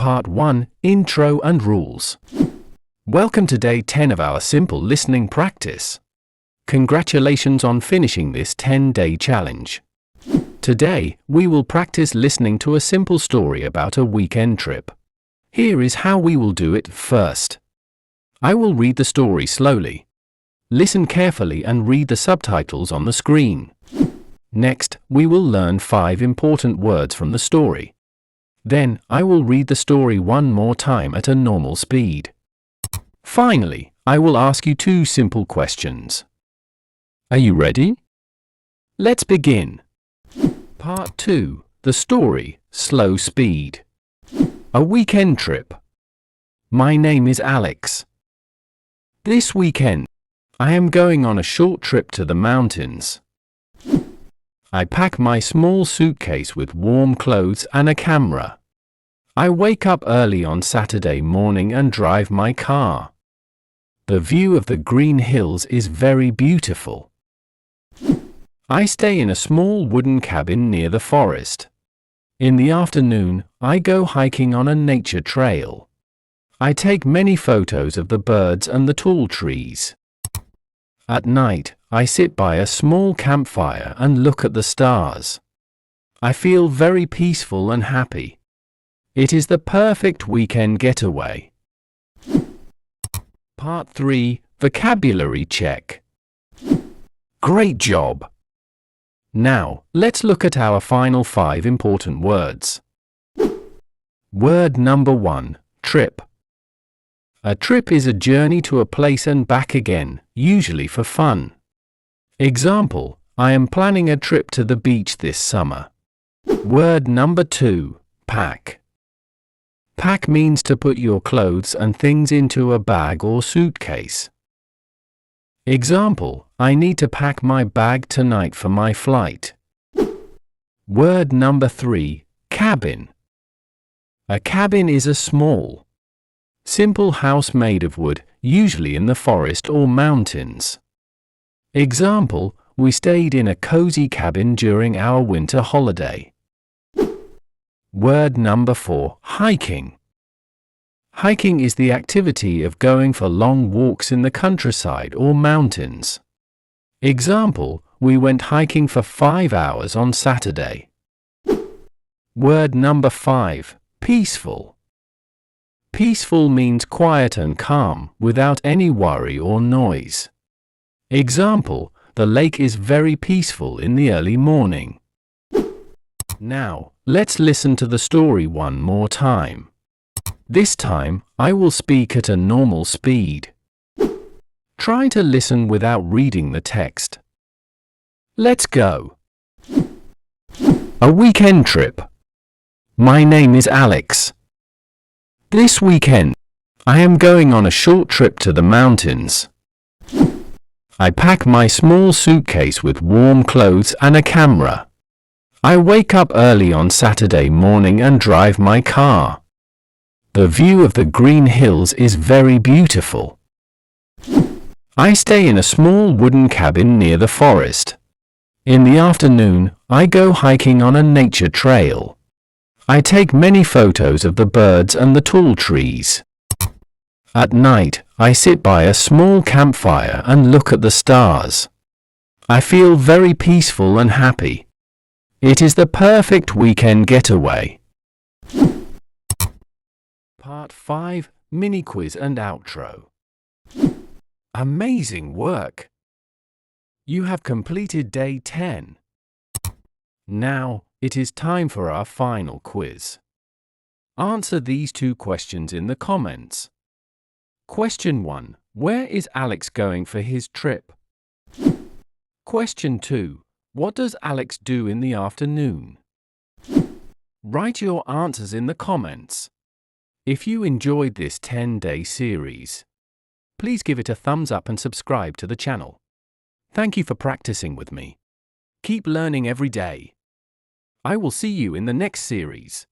Part 1, Intro and Rules. Welcome to Day 10 of our simple listening practice. Congratulations on finishing this 10-day challenge. Today, we will practice listening to a simple story about a weekend trip. Here is how we will do it. First, I will read the story slowly. Listen carefully and read the subtitles on the screen. Next, we will learn 5 important words from the story. Then, I will read the story one more time at a normal speed. Finally, I will ask you 2 simple questions. Are you ready? Let's begin. Part 2, the story, slow speed. A weekend trip. My name is Alex. This weekend, I am going on a short trip to the mountains. I pack my small suitcase with warm clothes and a camera. I wake up early on Saturday morning and drive my car. The view of the green hills is very beautiful. I stay in a small wooden cabin near the forest. In the afternoon, I go hiking on a nature trail. I take many photos of the birds and the tall trees. At night, I sit by a small campfire and look at the stars. I feel very peaceful and happy. It is the perfect weekend getaway. Part 3, Vocabulary Check. Great job! Now, let's look at our final 5 important words. Word number 1, trip. A trip is a journey to a place and back again, usually for fun. Example, I am planning a trip to the beach this summer. Word number 2, pack. Pack means to put your clothes and things into a bag or suitcase. Example, I need to pack my bag tonight for my flight. Word number 3, cabin. A cabin is a small, simple house made of wood, usually in the forest or mountains. Example, we stayed in a cozy cabin during our winter holiday. Word number 4, hiking. Hiking is the activity of going for long walks in the countryside or mountains. Example, we went hiking for 5 hours on Saturday. Word number 5, peaceful. Peaceful means quiet and calm, without any worry or noise. Example, the lake is very peaceful in the early morning. Now, let's listen to the story one more time. This time, I will speak at a normal speed. Try to listen without reading the text. Let's go. A weekend trip. My name is Alex. This weekend, I am going on a short trip to the mountains. I pack my small suitcase with warm clothes and a camera. I wake up early on Saturday morning and drive my car. The view of the green hills is very beautiful. I stay in a small wooden cabin near the forest. In the afternoon, I go hiking on a nature trail. I take many photos of the birds and the tall trees. At night, I sit by a small campfire and look at the stars. I feel very peaceful and happy. It is the perfect weekend getaway. Part 5, Mini Quiz and Outro. Amazing work! You have completed Day 10. Now, it is time for our final quiz. Answer these 2 questions in the comments. Question 1. Where is Alex going for his trip? Question 2. What does Alex do in the afternoon? Write your answers in the comments. If you enjoyed this 10-day series, please give it a thumbs up and subscribe to the channel. Thank you for practicing with me. Keep learning every day. I will see you in the next series.